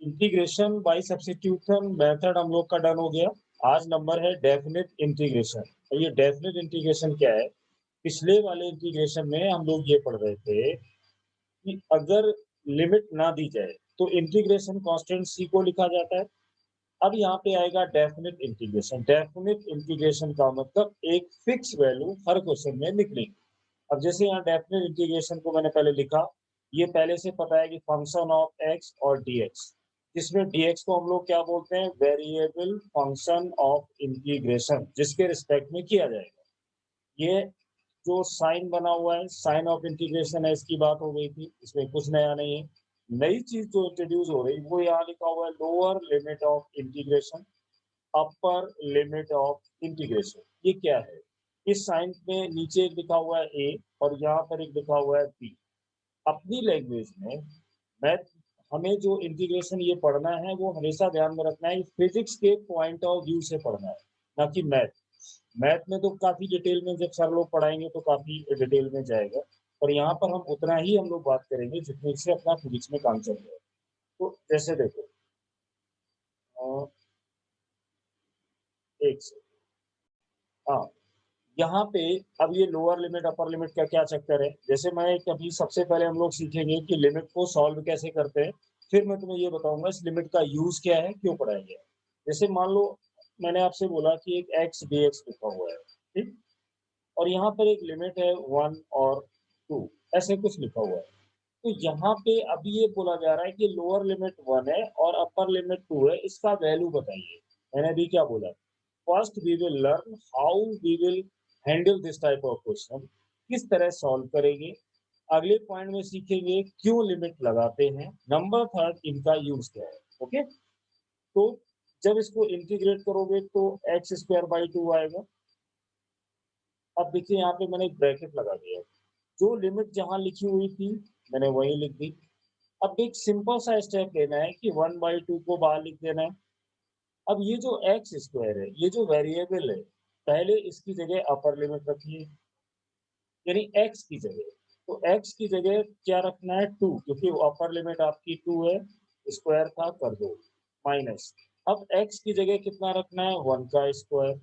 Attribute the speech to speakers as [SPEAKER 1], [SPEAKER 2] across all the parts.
[SPEAKER 1] Integration by substitution method हम लोग का डन हो गया। आज नंबर है डेफिनिट इंटीग्रेशन। और ये डेफिनिट इंटीग्रेशन क्या है? पिछले वाले इंटीग्रेशन में हम लोग ये पढ़ रहे थे कि अगर लिमिट ना दी जाए तो इंटीग्रेशन कांस्टेंट सी को लिखा जाता है। अब यहाँ पे आएगा डेफिनिट इंटीग्रेशन। डेफिनिट इंटीग्रेशन का मतलब एक फिक्स वैल्यू हर क्वेश्चन में निकलेगी। अब जैसे यहाँ डेफिनेट इंटीग्रेशन को मैंने पहले लिखा, ये पहले से पता है कि फंक्शन ऑफ एक्स और डीएक्स, जिसमें डीएक्स को हम लोग क्या बोलते हैं? वेरिएबल फंक्शन ऑफ इंटीग्रेशन, जिसके रिस्पेक्ट में किया जाएगा। ये जो साइन बना हुआ है, साइन ऑफ इंटीग्रेशन है, इसकी बात हो गई थी, इसमें कुछ नया नहीं है। नई चीज जो इंट्रोड्यूस हो रही वो यहाँ लिखा हुआ है lower limit of integration, upper limit of integration. ये क्या है? इस साइन में नीचे एक लिखा हुआ है ए और यहाँ पर एक लिखा हुआ है बी। अपनी लैंग्वेज में मैथ हमें जो इंटीग्रेशन ये पढ़ना है वो हमेशा ध्यान में रखना है, फिजिक्स के पॉइंट ऑफ व्यू से पढ़ना है, ना कि मैथ। मैथ में तो काफी डिटेल में जब सर लोग पढ़ाएंगे तो काफी डिटेल में जाएगा, और यहाँ पर हम उतना ही हम लोग बात करेंगे जितने से अपना फिजिक्स में काम चल रहा है। तो जैसे देखो, एक से हाँ, यहाँ पे अब ये लोअर लिमिट अपर लिमिट का क्या चक्कर है? जैसे मैं कभी सबसे पहले हम लोग सीखेंगे कि लिमिट को सॉल्व कैसे करते हैं, फिर मैं तुम्हें ये बताऊंगा इस लिमिट का यूज क्या है, क्यों पढ़ाया गया। जैसे मान लो मैंने आपसे बोला कि एक एक्स डी एक्स लिखा हुआ है, ठीक, और यहाँ पर एक लिमिट है 1 और 2, ऐसे कुछ लिखा हुआ है। तो यहाँ पे अभी ये बोला जा रहा है कि लोअर लिमिट 1 है और अपर लिमिट 2 है, इसका वैल्यू बताइए। मैंने अभी क्या बोला? First we will learn how we will handle this type of question, किस तरह सॉल्व करेंगे। अगले पॉइंट में सीखेंगे क्यों लिमिट लगाते हैं। नंबर थर्ड, इनका यूज क्या है। ओके, तो जब इसको इंटीग्रेट करोगे तो एक्स स्क्वायर बाई 2 आएगा। अब देखिए यहाँ पे मैंने एक ब्रैकेट लगा दिया, जो लिमिट जहां लिखी हुई थी मैंने वही लिख दी। अब एक सिंपल सा स्टेप लेना है कि 1/2 को बाहर लिख देना है। अब ये जो एक्स स्क्वायर है, ये जो वेरिएबल है, पहले इसकी जगह अपर लिमिट रखिए, यानी एक्स की जगह। तो एक्स की जगह क्या रखना है? 2, क्योंकि अपर लिमिट आपकी 2 है, स्क्वायर था कर दो, माइनस। अब एक्स की जगह कितना रखना है? 1 का स्क्वायर।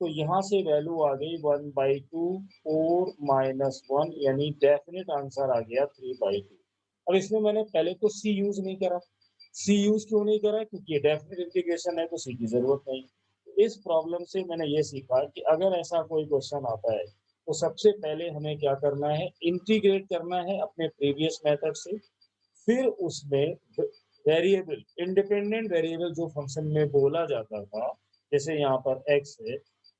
[SPEAKER 1] तो यहाँ से वैल्यू आ गई 1/2 4 माइनस 1, यानी डेफिनेट आंसर आ गया 3/2। अब इसमें मैंने पहले तो सी यूज नहीं करा। सी यूज क्यों नहीं करा? क्योंकि ये डेफिनेट इंटीग्रेशन है तो सी की जरूरत नहीं। इस प्रॉब्लम से मैंने ये सीखा कि अगर ऐसा कोई क्वेश्चन आता है तो सबसे पहले हमें क्या करना है? इंटीग्रेट करना है अपने प्रीवियस मेथड से। फिर उसमें वेरिएबल, इंडिपेंडेंट वेरिएबल जो फंक्शन में बोला जाता था, जैसे यहाँ पर एक्स है,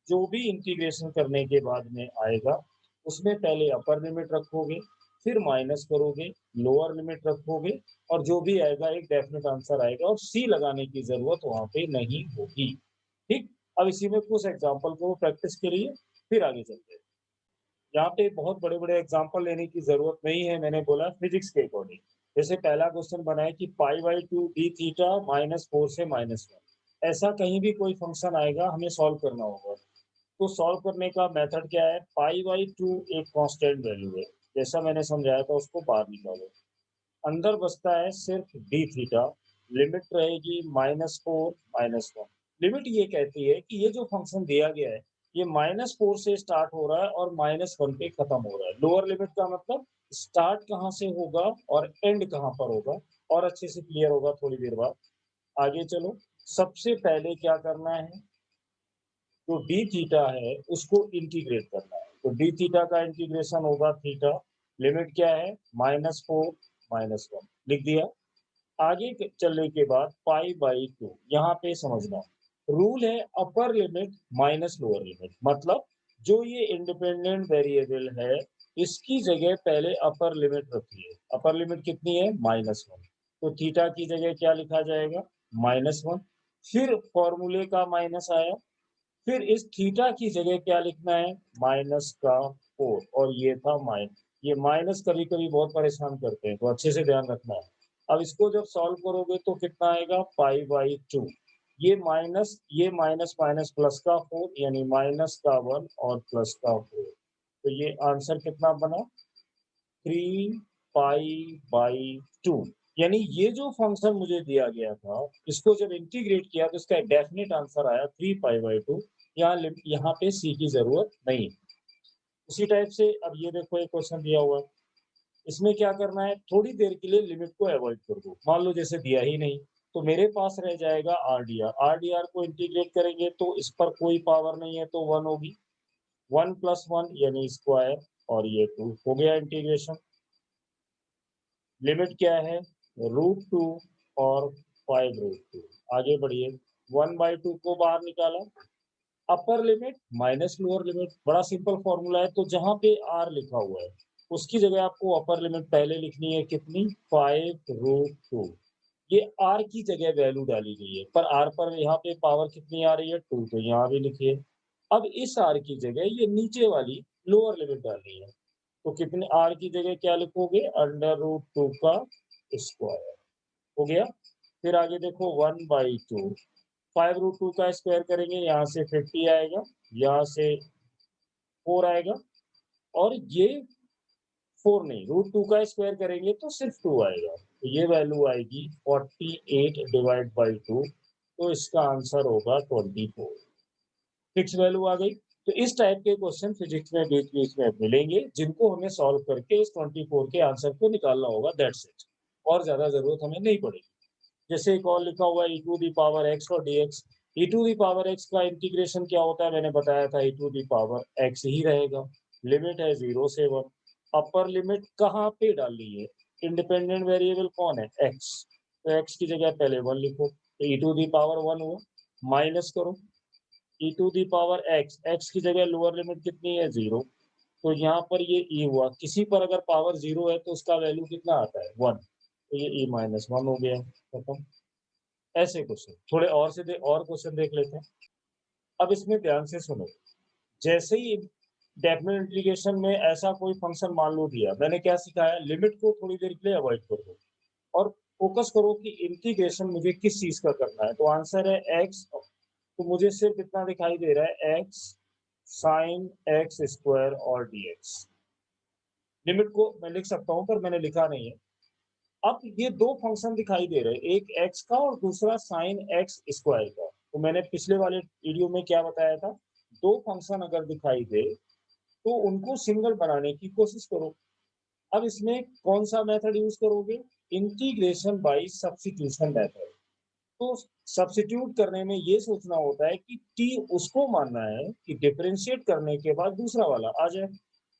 [SPEAKER 1] जो भी इंटीग्रेशन करने के बाद में आएगा उसमें पहले अपर लिमिट रखोगे, फिर माइनस करोगे, लोअर लिमिट रखोगे, और जो भी आएगा एक डेफिनेट आंसर आएगा, और सी लगाने की जरूरत वहां पे नहीं होगी। ठीक, अब इसी में कुछ एग्जाम्पल को प्रैक्टिस करिए, फिर आगे चलते हैं। यहाँ पे बहुत बड़े बड़े एग्जाम्पल लेने की जरूरत नहीं है, मैंने बोला फिजिक्स के अकॉर्डिंग। जैसे पहला क्वेश्चन बना है कि पाई/2 डी थीटा -4 से -1, ऐसा कहीं भी कोई फंक्शन आएगा हमें सॉल्व करना होगा। तो सॉल्व करने का मेथड क्या है? पाई/2 एक कांस्टेंट वैल्यू है, जैसा मैंने समझाया था उसको बाहर निकालो, अंदर बचता है सिर्फ डी थीटा, लिमिट रहेगी -4 -1। लिमिट ये कहती है कि ये जो फंक्शन दिया गया है ये -4 से स्टार्ट हो रहा है और -1 पे खत्म हो रहा है। लोअर लिमिट का मतलब स्टार्ट कहाँ से होगा और एंड कहाँ पर होगा, और अच्छे से क्लियर होगा थोड़ी देर बाद। आगे चलो, सबसे पहले क्या करना है? जो डी थीटा है उसको इंटीग्रेट करना है। तो डी थीटा का इंटीग्रेशन होगा थीटा, लिमिट क्या है? -4 -1, लिख दिया। आगे चलने के बाद पाई/2, यहाँ पे समझना रूल है upper limit minus lower limit, मतलब जो ये इंडिपेंडेंट वेरिएबल है इसकी जगह पहले अपर लिमिट रखिए। अपर लिमिट कितनी है? -1। तो थीटा की जगह क्या लिखा जाएगा? -1। फिर फॉर्मूले का माइनस आया, फिर इस थीटा की जगह क्या लिखना है? -4, और ये था माइनस। ये माइनस कभी कभी बहुत परेशान करते हैं, तो अच्छे से ध्यान रखना है। अब इसको जब सॉल्व करोगे तो कितना आएगा? पाई/2। ये माइनस माइनस प्लस का 4, यानी -1 और +4। तो ये आंसर कितना बना? 3 पाई/2। यानी ये जो फंक्शन मुझे दिया गया था, इसको जब इंटीग्रेट किया तो इसका डेफिनिट आंसर आया 3π/2। यहाँ पे सी की जरूरत नहीं। उसी टाइप से अब ये देखो एक क्वेश्चन दिया हुआ है, इसमें क्या करना है, थोड़ी देर के लिए लिमिट को अवॉइड कर दो। मान लो जैसे दिया ही नहीं, तो मेरे पास रह जाएगा आर डी आर को इंटीग्रेट करेंगे तो इस पर कोई पावर नहीं है तो 1 होगी, 1+1 यानी स्क्वायर, और ये 2 हो गया इंटीग्रेशन। लिमिट क्या है, √2 और 5√2। आगे बढ़िए, 1/2 को बाहर निकाला, upper limit minus lower limit, बड़ा सिंपल फॉर्मूला है। तो जहां पे आर लिखा हुआ है उसकी जगह आपको अपर लिमिट पहले लिखनी है, कितनी, 5√2। ये आर की जगह वैल्यू डाली गई है, पर आर पर यहाँ पे पावर कितनी आ रही है, 2, तो यहाँ भी लिखिए। अब इस आर की जगह ये नीचे वाली लोअर लिमिट डालनी है, तो कितने आर की जगह क्या लिखोगे, √2 का स्क्वायर, हो गया। फिर आगे देखो 1/2, 5√2 का स्क्वायर करेंगे, यहाँ से 50 आएगा, यहाँ से 4 आएगा, और ये 4 नहीं, √2 का स्क्वायर करेंगे तो सिर्फ 2 आएगा, तो ये वैल्यू आएगी 48/2। तो इसका आंसर होगा 24। फिक्स वैल्यू आ गई। तो इस टाइप के क्वेश्चन फिजिक्स में बीच बीच में मिलेंगे, जिनको हमें सॉल्व करके इस 24 के आंसर को निकालना होगा, दैट्स इट। और ज्यादा जरूरत हमें नहीं पड़ेगी। जैसे एक और लिखा हुआ है e⁻x और dx। e⁻x का इंटीग्रेशन क्या होता है, मैंने बताया था e⁻x ही रहेगा। लिमिट है 0 से 1। अपर लिमिट कहाँ पे डालनी है, इंडिपेंडेंट वेरिएबल कौन है, x, तो x की जगह पहले 1 लिखो, तो e⁻1 हुआ। माइनस करो e⁻x, x की जगह लोअर लिमिट कितनी है, 0, तो यहाँ पर ये e हुआ। किसी पर अगर पावर 0 है तो उसका वैल्यू कितना आता है, 1, तो ये e-1 हो गया, खत्म। ऐसे क्वेश्चन थोड़े और से और क्वेश्चन देख लेते हैं। अब इसमें ध्यान से सुनो, जैसे ही डेफिनेट इंटीग्रेशन में ऐसा कोई फंक्शन मान लो दिया, मैंने क्या सिखाया, लिमिट को थोड़ी देर के लिए अवॉइड कर दो और फोकस करो कि इंटीग्रेशन मुझे किस चीज का करना है। तो आंसर है एक्स, तो मुझे सिर्फ इतना दिखाई दे रहा है, एक्स साइन एक्स स्क्वायर और dx। लिमिट को मैं लिख सकता हूं पर मैंने लिखा नहीं है। अब ये दो फंक्शन दिखाई दे रहे हैं, एक एक्स का और दूसरा साइन एक्स स्क्वायर का। तो मैंने पिछले वाले वीडियो में क्या बताया था, दो फंक्शन अगर दिखाई दे तो उनको सिंगल बनाने की कोशिश करो। अब इसमें कौन सा मेथड यूज करोगे, इंटीग्रेशन बाय सब्स्टिट्यूशन मेथड। तो सब्स्टिट्यूट करने में ये सोचना होता है कि टी उसको मानना है कि डिफरेंशिएट करने के बाद दूसरा वाला आ जाए।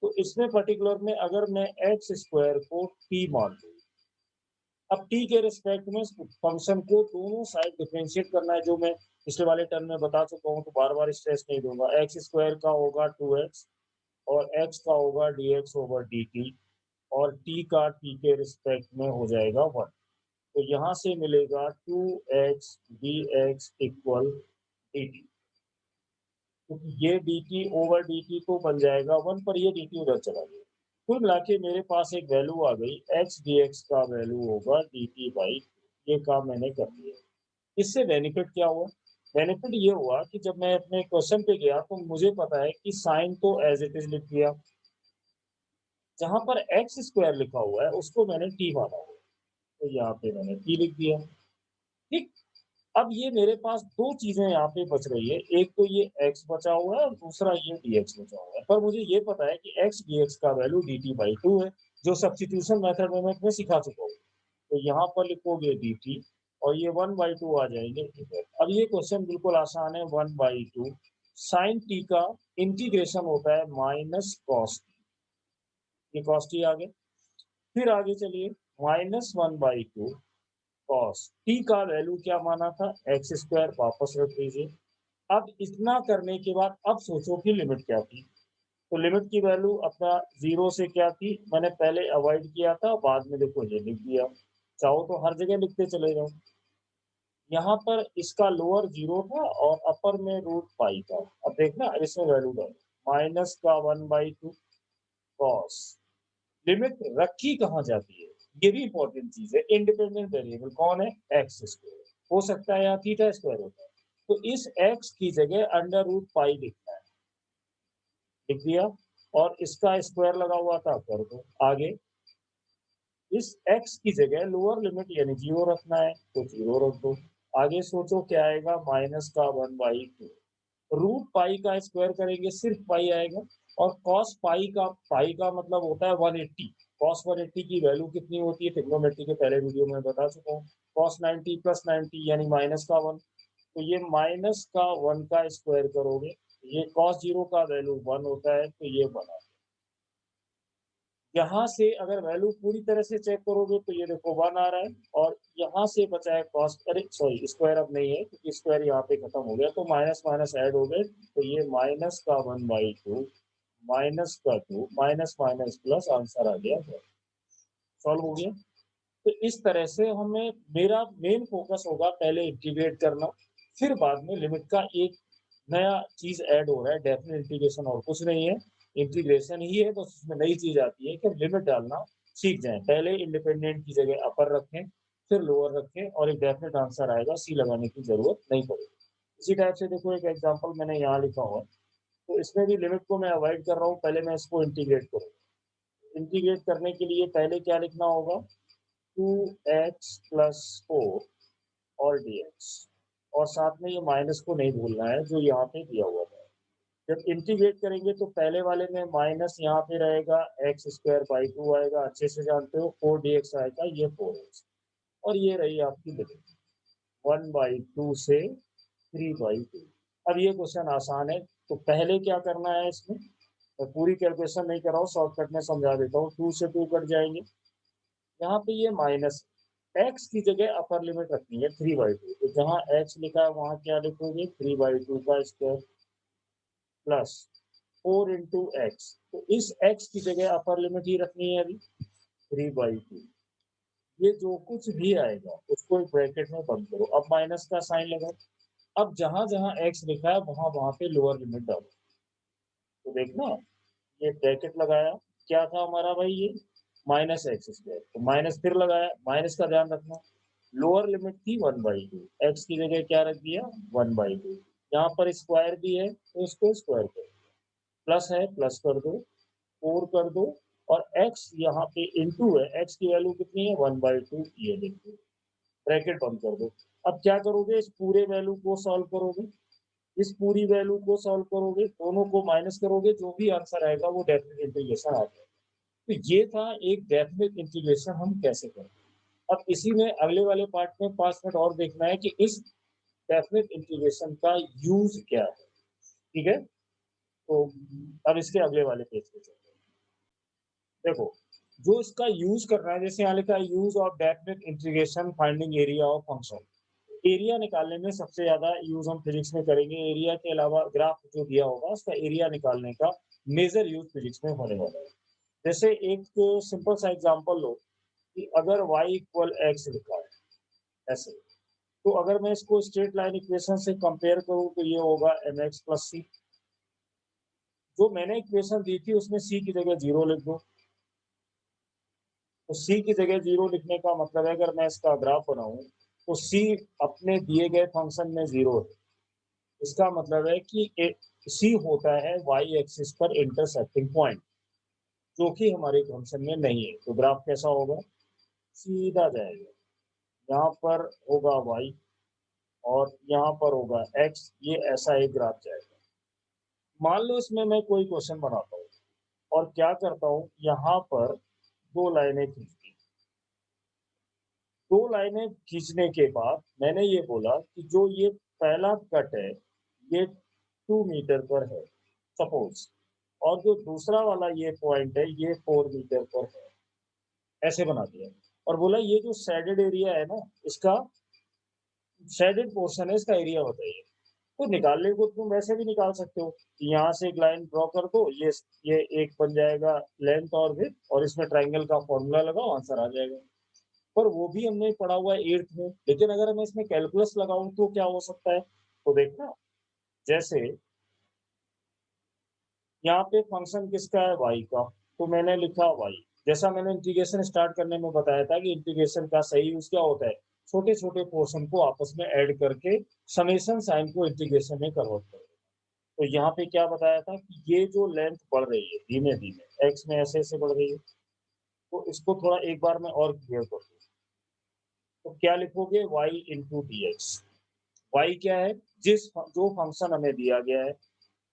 [SPEAKER 1] तो इसमें पर्टिकुलर में अगर मैं एक्स स्क्वायर को टी मान लूँ, अब टी के रिस्पेक्ट में फंक्शन को दोनों साइड डिफरेंशिएट करना है, जो मैं पिछले वाले टर्म में बता चुका हूँ, तो बार बार स्ट्रेस नहीं दूंगा। एक्स स्क्वायर का होगा 2x, और एक्स का होगा dx/dt, और टी का टी के रिस्पेक्ट में हो जाएगा 1। तो यहाँ से मिलेगा 2x dx इक्वल dt, क्योंकि ये dt/dt तो बन जाएगा 1, पर ये dt उधर चला गया। कुल मिला के मेरे पास एक वैल्यू आ गई, x dx का वैल्यू होगा dt/, ये काम मैंने कर लिया। इससे बेनिफिट क्या हुआ, बेनिफिट ये हुआ कि जब मैं अपने क्वेश्चन पे गया तो मुझे पता है कि साइन तो एज इट इज लिख दिया, जहां पर एक्स स्क्वायर लिखा हुआ है उसको मैंने टी माना हुआ, तो यहाँ पे मैंने टी लिख दिया। ठीक। अब ये मेरे पास दो चीजें यहाँ पे बच रही है, एक तो ये x बचा हुआ है और दूसरा ये dx बचा हुआ है। पर मुझे ये पता है कि x dx का वैल्यू dt/2 है, जो सब्स्टिट्यूशन मेथड में मैं सिखा चुका हूँ। तो यहाँ पर लिखोगे dt, और ये 1/2 आ जाएंगे इधर। अब ये क्वेश्चन बिल्कुल आसान है, 1/2 साइन टी का इंटीग्रेशन होता है माइनस कॉस, ये कॉस टी आ गए। फिर आगे चलिए, -1/2 कॉस टी का वैल्यू क्या माना था, एक्स स्क्वायर, वापस रख दीजिए। अब इतना करने के बाद अब सोचो कि लिमिट क्या थी। तो लिमिट की वैल्यू अपना 0 से क्या थी, मैंने पहले अवॉइड किया था, बाद में देखो ये लिख दिया। चाहो तो हर जगह लिखते चले जाओ। यहाँ पर इसका लोअर 0 था और अपर में √π था। अब देखना, अब इसमें वैल्यू डालो, माइनस का 1/2 कॉस, लिमिट रखी कहाँ जाती है, ये भी इंपॉर्टेंट चीज है। इंडिपेंडेंट वेरिएबल कौन है, एक्स स्क्वायर, हो सकता है यहाँ थीटा स्क्वायर होता है, तो इस एक्स की जगह √π लिखना है, लिख दिया। और इसका स्क्वायर लगा हुआ था, कर दो आगे। इस x की जगह लोअर लिमिट यानी 0 रखना है तो 0 रख दो। आगे सोचो क्या आएगा, माइनस का 1/2 रूट पाई का स्क्वायर करेंगे सिर्फ पाई आएगा। और कॉस पाई का मतलब होता है 180। कॉस 180 की वैल्यू कितनी होती है, ट्रिग्नोमेट्री के पहले वीडियो में बता चुका हूँ। कॉस 90 प्लस 90 यानी माइनस का 1। तो ये माइनस का 1 का स्क्वायर करोगे, ये कॉस 0 का वैल्यू 1 होता है तो ये बना। यहाँ से अगर वैल्यू पूरी तरह से चेक करोगे तो ये देखो 1 आ रहा है, और यहाँ से बचा है कॉस, अरे सॉरी स्क्वायर अब नहीं है क्योंकि स्क्वायर यहाँ पे खत्म हो गया, तो माइनस माइनस ऐड हो गए, तो ये माइनस का 1/2 माइनस का 2 माइनस माइनस प्लस आंसर आ गया, सॉल्व हो गया। तो इस तरह से हमें, मेरा मेन फोकस होगा पहले इंटीग्रेट करना, फिर बाद में लिमिट का एक नया चीज ऐड हो रहा है, डेफिनेट इंटीग्रेशन और कुछ नहीं है, इंटीग्रेशन ही है, बस उसमें नई चीज आती है कि लिमिट डालना सीख जाएं। पहले इंडिपेंडेंट की जगह अपर रखें, फिर लोअर रखें, और एक डेफिनेट आंसर आएगा, सी लगाने की जरूरत नहीं पड़ेगी। इसी टाइप से देखो एक एग्जाम्पल मैंने यहाँ लिखा हुआ है, तो इसमें भी लिमिट को मैं अवॉइड कर रहा हूँ, पहले मैं इसको इंटीग्रेट करूँ। इंटीग्रेट करने के लिए पहले क्या लिखना होगा, 2x+4 और dx, और साथ में ये माइनस को नहीं भूलना है जो यहाँ पे दिया हुआ था। जब इंटीग्रेट करेंगे तो पहले वाले में माइनस यहाँ पे रहेगा, x²/2 आएगा, अच्छे से जानते हो, 4dx आएगा, ये 4x, और ये रही आपकी लिमिट 1/2 से 3/2। अब ये क्वेश्चन आसान है, तो पहले क्या करना है इसमें, मैं पूरी कैलकुलेशन नहीं कर रहा हूँ, शॉर्टकट में समझा देता हूँ। 2 से 2 कट जाएंगे, यहाँ पे ये माइनस, x की जगह अपर लिमिट रखनी है 3/2, तो जहाँ x लिखा है वहां क्या लिखोगे, 3/2 का स्क्वायर प्लस 4 इंटू एक्स, तो इस x की जगह अपर लिमिट ही रखनी है अभी 3/2। ये जो कुछ भी आएगा उसको ब्रैकेट में बंद करो, अब माइनस का साइन लगाओ। अब जहां जहां x लिखा है वहां वहां पे लोअर लिमिट डालो, तो देखना ये ब्रैकेट लगाया, क्या था हमारा भाई, ये -x², तो माइनस फिर लगाया, माइनस का ध्यान रखना, लोअर लिमिट थी 1/2, x की जगह क्या रख दिया 1/2, यहाँ पर स्क्वायर भी है तो इसको स्क्वायर कर दो, प्लस है प्लस कर दो, 4 कर दो, और x यहाँ पे इंटू है, x की वैल्यू कितनी है 1/2, ये लिख दो, ब्रैकेट बंद कर दो। अब क्या करोगे, इस पूरे वैल्यू को सॉल्व करोगे, इस पूरी वैल्यू को सॉल्व करोगे, दोनों को माइनस करोगे, जो भी आंसर आएगा वो डेफिनेट इंटीग्रेशन आ जाएगा। तो ये था एक डेफिनेट इंटीग्रेशन हम कैसे करें। अब इसी में अगले वाले पार्ट में 5 मिनट और देखना है कि इस डेफिनेट इंटीग्रेशन का यूज क्या है, ठीक है। तो अब इसके अगले वाले पेज पे चलते हैं। देखो, जो इसका यूज करना है, जैसे यहाँ लिखा है use of definite integration finding area of function. Area निकालने में सबसे ज्यादा यूज हम फिजिक्स में करेंगे, एरिया के अलावा ग्राफ जो दिया होगा उसका एरिया निकालने का मेजर यूज फिजिक्स में होने वाला है। जैसे एक सिंपल सा एग्जांपल लो कि अगर y इक्वल x लिखा है ऐसे, तो अगर मैं इसको स्ट्रेट लाइन इक्वेशन से कंपेयर करूं तो ये होगा mx प्लस सी। जो मैंने इक्वेशन दी थी उसमें c की जगह 0 लिख दो, तो c की जगह 0 लिखने का मतलब है अगर मैं इसका ग्राफ बनाऊं तो c अपने दिए गए फंक्शन में 0 है, इसका मतलब है कि c होता है y एक्सिस पर इंटरसेक्टिंग पॉइंट, जो कि हमारे फंक्शन में नहीं है। तो ग्राफ कैसा होगा, सीधा जाएगा, यहाँ पर होगा y और यहाँ पर होगा x, ये ऐसा एक ग्राफ जाएगा। मान लो इसमें मैं कोई क्वेश्चन बनाता हूँ और क्या करता हूँ, यहाँ पर दो लाइनें खींचती, दो लाइनें खींचने के बाद मैंने ये बोला कि जो ये पहला कट है ये 2 मीटर पर है सपोज, और जो दूसरा वाला ये पॉइंट है ये 4 मीटर पर है, ऐसे बना दिया। और बोला ये जो शेडेड एरिया है ना, इसका शेडेड पोर्शन है, इसका एरिया बताइए। तो निकालने को तुम वैसे भी निकाल सकते हो कि यहाँ से एक लाइन ड्रॉ कर दो, ये एक बन जाएगा लेंथ और विड्थ, और इसमें ट्राइंगल का फॉर्मूला लगाओ, आंसर आ जाएगा। पर वो भी हमने पढ़ा हुआ है 8th में, लेकिन अगर मैं इसमें कैलकुलस लगाऊं तो क्या हो सकता है, तो देखना, जैसे यहाँ पे फंक्शन किसका है, y का, तो मैंने लिखा y, जैसा मैंने इंटीग्रेशन स्टार्ट करने में बताया था कि इंटीग्रेशन का सही यूज क्या होता है, छोटे छोटे पोर्शन को आपस में ऐड करके समेशन साइन को इंटीग्रेशन में कन्वर्ट कर। तो यहाँ पे क्या बताया था कि ये जो लेंथ बढ़ रही है धीमे धीमे x में ऐसे ऐसे बढ़ रही है, तो इसको थोड़ा एक बार मैं और क्लियर कर दूँ। तो क्या लिखोगे y into D X. Y क्या है, जो फंक्शन हमें दिया गया है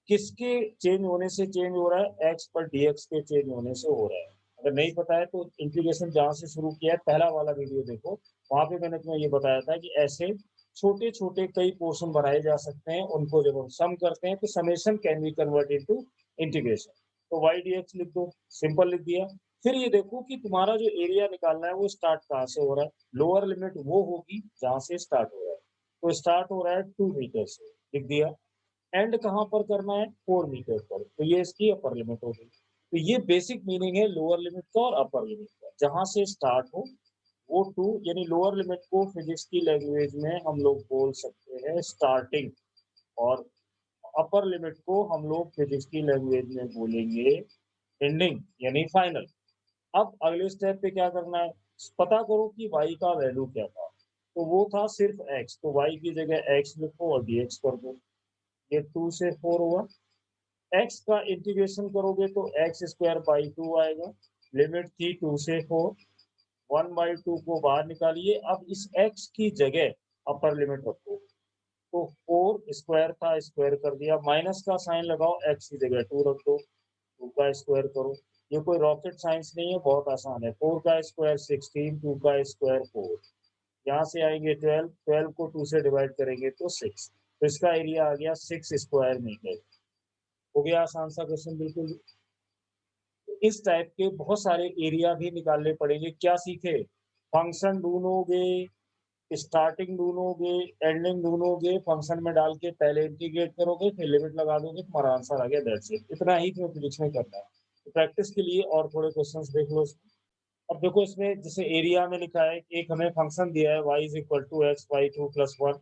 [SPEAKER 1] किसके चेंज होने से चेंज हो रहा है, एक्स पर डीएक्स के चेंज होने से हो रहा है। अगर नहीं पता है तो इंटीग्रेशन जहाँ से शुरू किया है पहला वाला वीडियो देखो, वहां पे मैंने तुम्हें ये बताया था कि ऐसे छोटे छोटे कई पोर्शन बनाए जा सकते हैं, उनको जब हम सम करते हैं तो summation can be convert into integration. तो वाई डी एक्स लिख दो, सिंपल लिख दिया। फिर ये देखो कि तुम्हारा जो एरिया निकालना है वो स्टार्ट कहाँ से हो रहा है, लोअर लिमिट वो होगी जहाँ से स्टार्ट हो रहा है। तो स्टार्ट हो रहा है 2 मीटर से, लिख दिया। एंड कहाँ पर करना है, 4 मीटर पर, तो ये इसकी अपर लिमिट होगी। तो ये बेसिक मीनिंग है लोअर लिमिट का और अपर लिमिट का, जहां से स्टार्ट हो वो टू, यानी लोअर लिमिट को फिजिक्स की लैंग्वेज में हम लोग बोल सकते हैं स्टार्टिंग, और अपर लिमिट को हम लोग फिजिक्स की लैंग्वेज में बोलेंगे एंडिंग यानी फाइनल। अब अगले स्टेप पे क्या करना है, पता करो कि y का वैल्यू क्या था। तो वो था सिर्फ x, तो y की जगह x लिखो और dx कर दो। ये 2 से 4 हुआ। x का इंटीग्रेशन करोगे तो एक्स स्क्वायर बाई 2 आएगा। लिमिट थी 2 से 4, 1/2 को बाहर निकालिए। अब इस x की जगह अपर लिमिट रखो, तो 4 स्क्वायर था, स्क्वायर कर दिया, माइनस का साइन लगाओ, x की जगह 2 रख दो, 2 का स्क्वायर करो। ये कोई रॉकेट साइंस नहीं है, बहुत आसान है। 4 का स्क्वायर 16, 2 का स्क्वायर 4, यहाँ से आएंगे 12, 12 को 2 से डिवाइड करेंगे तो 6, तो इसका एरिया आ गया 6 स्क्वायर मीटर। हो गया आसान सा क्वेश्चन बिल्कुल। इस टाइप के बहुत सारे एरिया भी निकालने पड़ेंगे। क्या सीखे, फंक्शन ढूंढोगे, स्टार्टिंग ढूंढोगे, एंडिंग ढूंढोगे, फंक्शन में डाल के पहले इंटीग्रेट करोगे, फिर लिमिट लगा दोगे, तुम्हारा आंसर आ गया, दैट्स इट। इतना ही तुम्हें फिजिक्स में करना है। तो प्रैक्टिस के लिए और थोड़े क्वेश्चंस देख लो इसमें। अब देखो इसमें जैसे एरिया में लिखा है, एक हमें फंक्शन दिया है y is equal to X Y two plus one,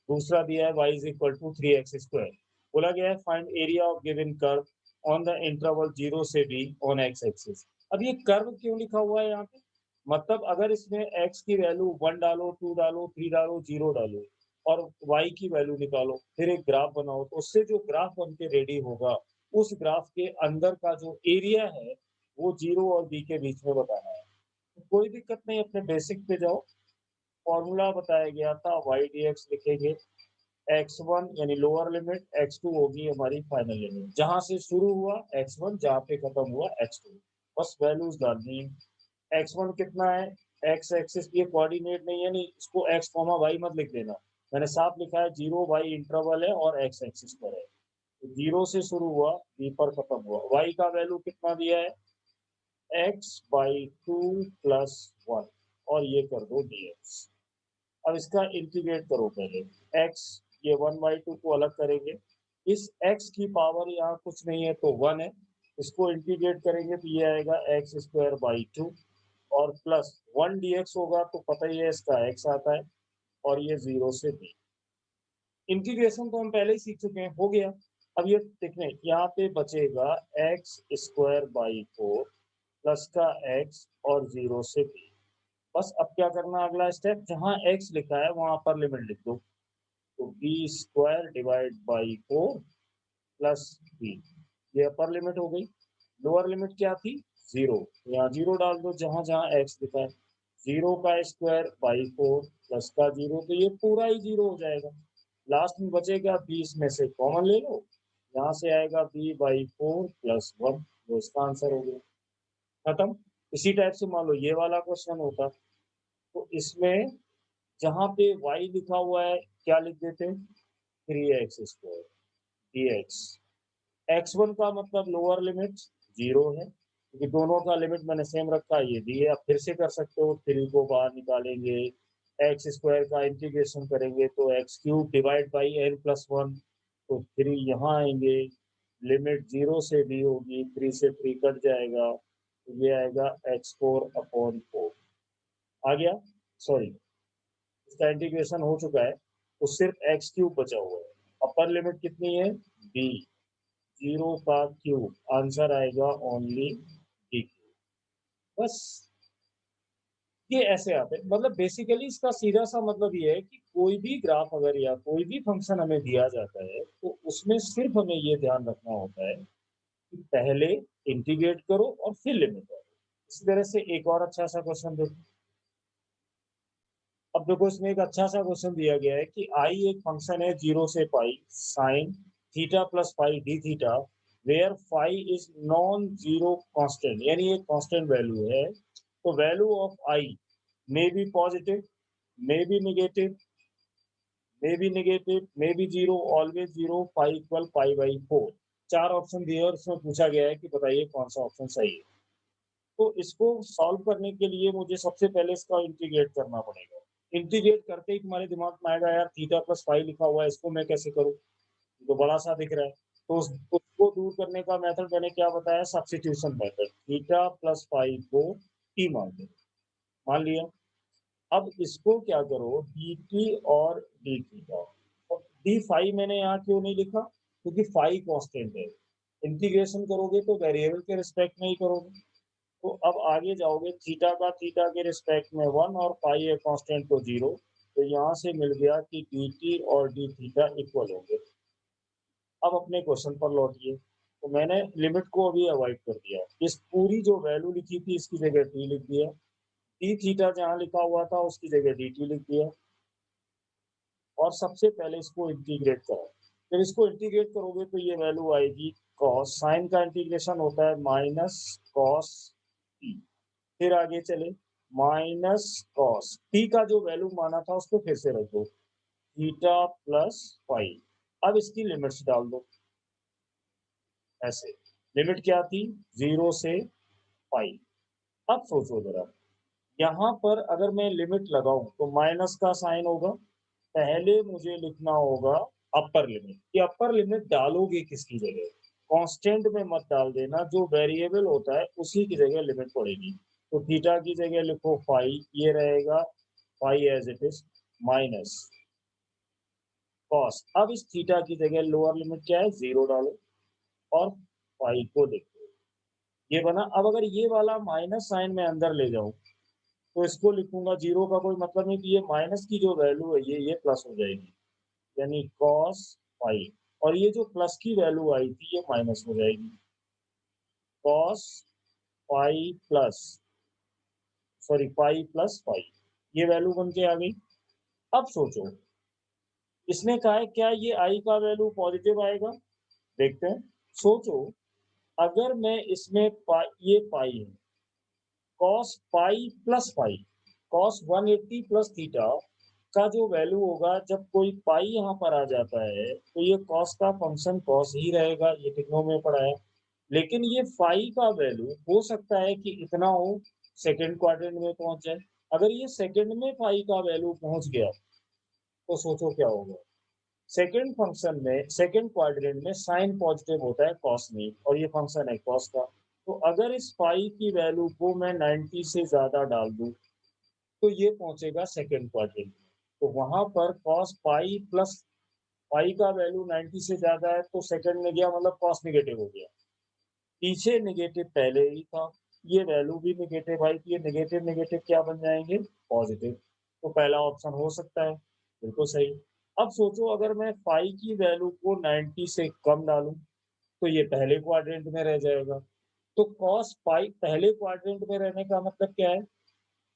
[SPEAKER 1] दूसरा दिया है y is equal to 3x²। बोला गया है find area of given curve on the interval 0 से b ऑन x एक्सिस। अब ये कर्व क्यों लिखा हुआ है यहाँ पे, मतलब अगर इसमें x की वैल्यू 1 डालो, 2 डालो, 3 डालो, 0 डालो और y की वैल्यू निकालो, फिर एक ग्राफ बनाओ, तो उससे जो ग्राफ बन के रेडी होगा उस ग्राफ के अंदर का जो एरिया है वो 0 और b के बीच में बताना है। कोई दिक्कत नहीं, अपने बेसिक पे जाओ। फॉर्मूला बताया गया था y dx लिखेंगे, x1 यानी लोअर लिमिट, x2 होगी हमारी फाइनल लिमिट, जहां से शुरू हुआ x1 जहां पे खत्म हुआ x2, बस वैल्यूज डालनी है। x1 कितना है, x एक्सिस, ये कोऑर्डिनेट नहीं है, नहीं इसको x, y मत लिख देना, मैंने साफ लिखा है 0 y इंटरवल है और x एक्सिस पर है। तो 0 से शुरू हुआ, b पर खत्म हुआ। y का वैल्यू कितना दिया है, x/2 प्लस 1, और ये कर दो dx। अब इसका इंटीग्रेट करो पहले, x, ये 1/2 को अलग करेंगे, इस x की पावर यहाँ कुछ नहीं है तो 1 है, इसको इंटीग्रेट करेंगे तो ये आएगा x² बाई 2, और प्लस 1 dx होगा तो पता ही है इसका x आता है, और ये 0 से b। इंटीग्रेशन तो हम पहले ही सीख चुके हैं, हो गया। अब ये देखने यहाँ पे बचेगा x² बाई 4 प्लस का x और 0 से b। बस अब क्या करना है, अगला स्टेप, जहां x लिखा है वहां पर लिमिट लिख दो, तो b² divide by 4 plus b, ये अपर लिमिट हो गई। लोअर लिमिट क्या थी, 0, यहाँ 0 डाल दो जहां जहां x लिखा है, 0 का स्क्वायर बाई 4 प्लस का 0, तो ये पूरा ही 0 हो जाएगा। लास्ट में बचेगा 20 में से कॉमन ले लो, यहाँ से आएगा b/4 प्लस 1, वो इसका आंसर हो गया, खत्म। इसी टाइप से मान लो ये वाला क्वेश्चन होता, तो इसमें जहां पे y लिखा हुआ है क्या लिख देते, 3x² dx। x1 का मतलब लोअर लिमिट 0 है, क्योंकि दोनों का लिमिट मैंने सेम रखा है, ये दी है। आप फिर से कर सकते हो, 3 को बाहर निकालेंगे, x² का इंटीग्रेशन करेंगे तो x³ डिवाइड बाई n+1, तो 3 यहाँ आएंगे, लिमिट 0 से b होगी, 3 से 3 कट जाएगा, तो ये आएगा x4/4 आ गया। सॉरी, इसका इंटीग्रेशन हो चुका है, तो सिर्फ x³ बचा हुआ है। अपर लिमिट कितनी है, b, 0 का क्यूब, आंसर आएगा ओनली d। बस ये ऐसे आते हैं, मतलब बेसिकली इसका सीधा सा मतलब ये है कि कोई भी ग्राफ अगर या कोई भी फंक्शन हमें दिया जाता है तो उसमें सिर्फ हमें ये ध्यान रखना होता है कि पहले इंटीग्रेट करो और फिर लिमिट करो। इसी तरह से एक और अच्छा सा क्वेश्चन देखो। अब देखो इसमें एक अच्छा सा क्वेश्चन दिया गया है कि आई एक फंक्शन है 0 से pi sine theta plus pi D theta where phi is non zero constant, यानी एक कांस्टेंट वैल्यू है। तो value of I may be positive, may be negative, may be negative, may be zero, always zero, pi equal pi by 4। चार option दिए और इसमें पूछा गया है कि बताइए कौन सा ऑप्शन सही है। तो इसको सॉल्व करने के लिए मुझे सबसे पहले इसका इंटीग्रेट करना पड़ेगा। इंटीग्रेट करते ही तुम्हारे दिमाग में आएगा यार थीटा प्लस फाई लिखा हुआ है, इसको मैं कैसे करूँ? तो बड़ा सा दिख रहा है। तो उसको दूर करने का मेथड मैंने क्या बताया? Substitution method. Theta plus phi को टी मान लिया। अब इसको क्या करो, डी टी और डी थीटा। डी फाई मैंने यहाँ क्यों नहीं लिखा? क्योंकि फाई कांस्टेंट है। इंटीग्रेशन करोगे तो वेरिएबल के रिस्पेक्ट में ही करोगे। तो अब आगे जाओगे, थीटा का थीटा के रिस्पेक्ट में 1 और पाई है कांस्टेंट तो 0। तो यहाँ से मिल गया कि डी टी और डी थीटा इक्वल होंगे। अब अपने क्वेश्चन पर लौटिए। तो मैंने लिमिट को अभी अवॉइड कर दिया। इस पूरी जो वैल्यू लिखी थी इसकी जगह टी लिख दिया। डी थीटा जहाँ लिखा हुआ था उसकी जगह डी टी लिख दिया। और सबसे पहले इसको इंटीग्रेट करो। जब इसको इंटीग्रेट करोगे तो ये वैल्यू आएगी कॉस, साइन का इंटीग्रेशन होता है माइनस कॉस टी। फिर आगे चले, माइनस कॉस टी का जो वैल्यू माना था उसको फिर से रखो, थीटा प्लस फाइव। अब इसकी लिमिट्स डाल दो ऐसे। लिमिट क्या थी? 0 से फाइव। अब सोचो जरा, यहाँ पर अगर मैं लिमिट लगाऊं तो माइनस का साइन होगा। पहले मुझे लिखना होगा अपर लिमिट। ये अपर लिमिट डालोगे किसकी जगह? कांस्टेंट में मत डाल देना, जो वेरिएबल होता है उसी की जगह लिमिट पड़ेगी। तो थीटा की जगह लिखो फाई, ये रहेगा phi as it is, minus cos. अब इस थीटा की जगह लोअर लिमिट क्या है? 0 डालो और फाई को देखो, ये बना। अब अगर ये वाला माइनस साइन में अंदर ले जाऊं तो इसको लिखूंगा, 0 का कोई मतलब नहीं कि ये माइनस की जो वैल्यू है ये प्लस हो जाएगी, यानी कॉस फाइव। और ये जो प्लस की वैल्यू आई थी ये माइनस हो जाएगी, cos five plus, sorry pi plus five. ये वैल्यू बन के आ गई। अब सोचो, इसने कहा है क्या ये आई का वैल्यू पॉजिटिव आएगा? देखते हैं। सोचो, अगर मैं इसमें ये पाई है, cos pi plus pi, cos 180 plus theta का जो वैल्यू होगा, जब कोई पाई यहाँ पर आ जाता है तो ये कॉस का फंक्शन कॉस ही रहेगा, ये टिक्नो में पड़ा है। लेकिन ये फाई का वैल्यू हो सकता है कि इतना हो, सेकंड क्वाड्रेंट में पहुंच जाए। अगर ये सेकंड में फाई का वैल्यू पहुंच गया तो सोचो क्या होगा। सेकंड फंक्शन में, सेकंड क्वाड्रेंट में साइन पॉजिटिव होता है कॉस में, और ये फंक्शन है कॉस का। तो अगर इस फाई की वैल्यू को मैं 90 से ज्यादा डाल दूं तो ये पहुंचेगा सेकंड क्वाड्रेंट में। तो वहां पर कॉस पाई प्लस पाई का वैल्यू 90 से ज्यादा है तो सेकंड में गया, मतलब कॉस निगेटिव हो गया। पीछे निगेटिव पहले ही था, ये वैल्यू भी निगेटिव आई, ये निगेटिव निगेटिव क्या बन जाएंगे? पॉजिटिव। तो पहला ऑप्शन हो सकता है, बिल्कुल सही। अब सोचो, अगर मैं फाई की वैल्यू को 90 से कम डालूं तो ये पहले क्वाड्रेंट में रह जाएगा। तो कॉस पाई पहले क्वाड्रेंट में रहने का मतलब क्या है?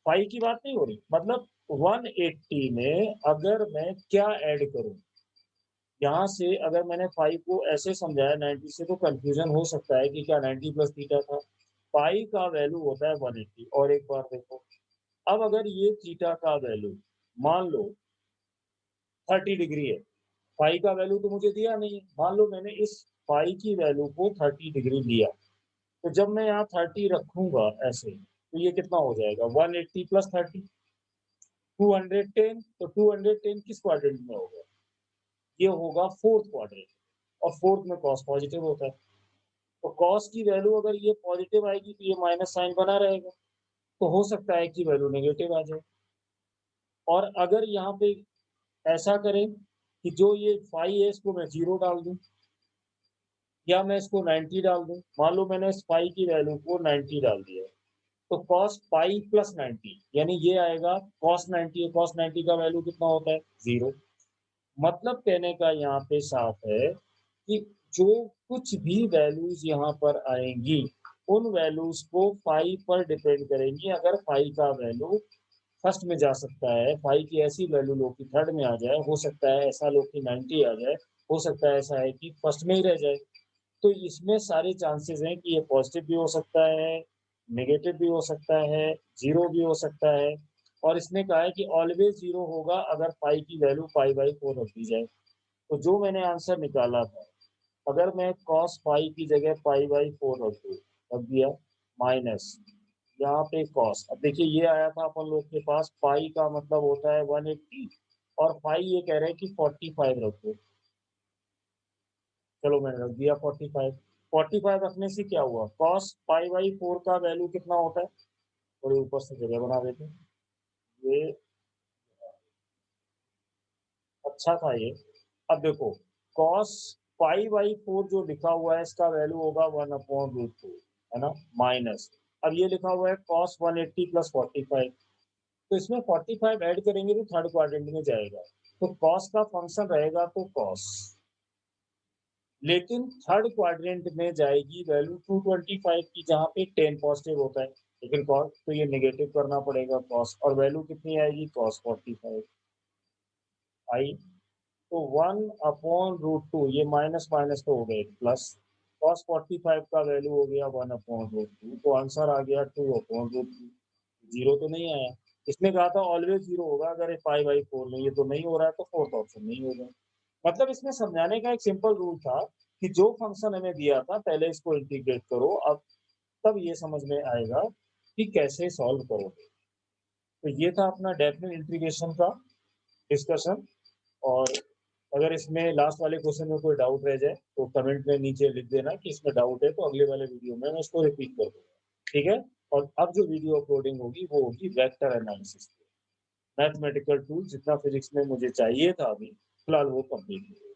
[SPEAKER 1] फाई की बात नहीं हो रही, मतलब 180 में अगर मैं क्या ऐड करूं, यहाँ से अगर मैंने फाई को ऐसे समझाया 90 से तो कंफ्यूजन हो सकता है कि क्या 90 प्लस थीटा था। पाई का वैल्यू होता है 180। और एक बार देखो, अब अगर ये थीटा का वैल्यू मान लो 30 डिग्री है, फाई का वैल्यू तो मुझे दिया नहीं है, मान लो मैंने इस फाई की वैल्यू को 30 डिग्री लिया। तो जब मैं यहाँ 30 रखूंगा ऐसे तो ये कितना हो जाएगा? 180 प्लस 30, 210। तो 210 किस क्वाड्रेंट में होगा? ये होगा फोर्थ क्वाड्रेंट। और फोर्थ में कॉस पॉजिटिव होता है। तो कॉस की वैल्यू अगर ये पॉजिटिव आएगी तो ये माइनस साइन बना रहेगा। तो हो सकता है कि वैल्यू नेगेटिव आ जाए। और अगर यहाँ पे ऐसा करें कि जो ये फाई है इसको मैं 0 डाल दूं या मैं इसको 90 डाल दूं, मान लो मैंने इस फाई की वैल्यू को 90 डाल दिया, तो कॉस पाई प्लस 90 यानी ये आएगा कॉस 90। कॉस 90 का वैल्यू कितना होता है? 0। मतलब कहने का यहाँ पे साफ है कि जो कुछ भी वैल्यूज यहाँ पर आएंगी उन वैल्यूज को फाई पर डिपेंड करेंगी। अगर फाई का वैल्यू फर्स्ट में जा सकता है, फाई की ऐसी वैल्यू लो कि थर्ड में आ जाए, हो सकता है ऐसा लो कि 90 आ जाए, हो सकता है ऐसा है कि फर्स्ट में ही रह जाए। तो इसमें सारे चांसेस हैं कि ये पॉजिटिव भी हो सकता है, नेगेटिव भी हो सकता है, जीरो भी हो सकता है। और इसने कहा है कि ऑलवेज जीरो होगा अगर फाई की वैल्यू पाई बाई 4 रख दी जाए। तो जो मैंने आंसर निकाला था, अगर मैं cos पाई की जगह पाई बाई 4 रख दूं, रख दिया, माइनस यहाँ पे cos। अब देखिए ये आया था अपन लोग के पास, पाई का मतलब होता है 180 और पाई ये कह रहे हैं कि 45 रखो। चलो मैंने रख दिया 45। 45 रखने से क्या हुआ, cos पाई बाई 4 का वैल्यू कितना होता है, थोड़ी ऊपर से जगह बना देते हैं। ये अच्छा था ये। अब देखो cos पाई बाई 4 जो लिखा हुआ है इसका वैल्यू होगा 1/√2, है ना, माइनस। अब ये लिखा हुआ है cos 180 प्लस 45, तो इसमें 45 ऐड करेंगे तो थर्ड क्वाड्रेंट में जाएगा। तो cos का फंक्शन रहेगा तो cos, लेकिन थर्ड क्वाड्रेंट में जाएगी वैल्यू 225 की, जहाँ पे 10 पॉजिटिव होता है। लेकिन cos तो ये नेगेटिव करना पड़ेगा cos, और वैल्यू कितनी आएगी cos 45 आई। तो 1/√2, ये माइनस माइनस तो हो गए प्लस, cos 45 का वैल्यू हो गया 1/√2, तो आंसर आ गया 2/√2। जीरो तो नहीं आया। इसने कहा था ऑलवेज जीरो होगा अगर पाई बाई 4 में, ये तो नहीं हो रहा है तो फोर्थ ऑप्शन नहीं होगा। मतलब इसमें समझाने का एक सिंपल रूल था कि जो फंक्शन हमें दिया था पहले इसको इंटीग्रेट करो, अब तब ये समझ में आएगा कि कैसे सॉल्व करोगे। तो ये था अपना डेफिनेट इंटीग्रेशन का डिस्कशन। और अगर इसमें लास्ट वाले क्वेश्चन में कोई डाउट रह जाए तो कमेंट में नीचे लिख देना कि इसमें डाउट है, तो अगले वाले वीडियो में मैं इसको रिपीट कर दूंगा, ठीक है। और अब जो वीडियो अपलोडिंग होगी वो होगी वेक्टर एनालिसिस, मैथमेटिकल टूल जितना फिजिक्स में मुझे चाहिए था अभी फिलहाल वो कंप्लीट है।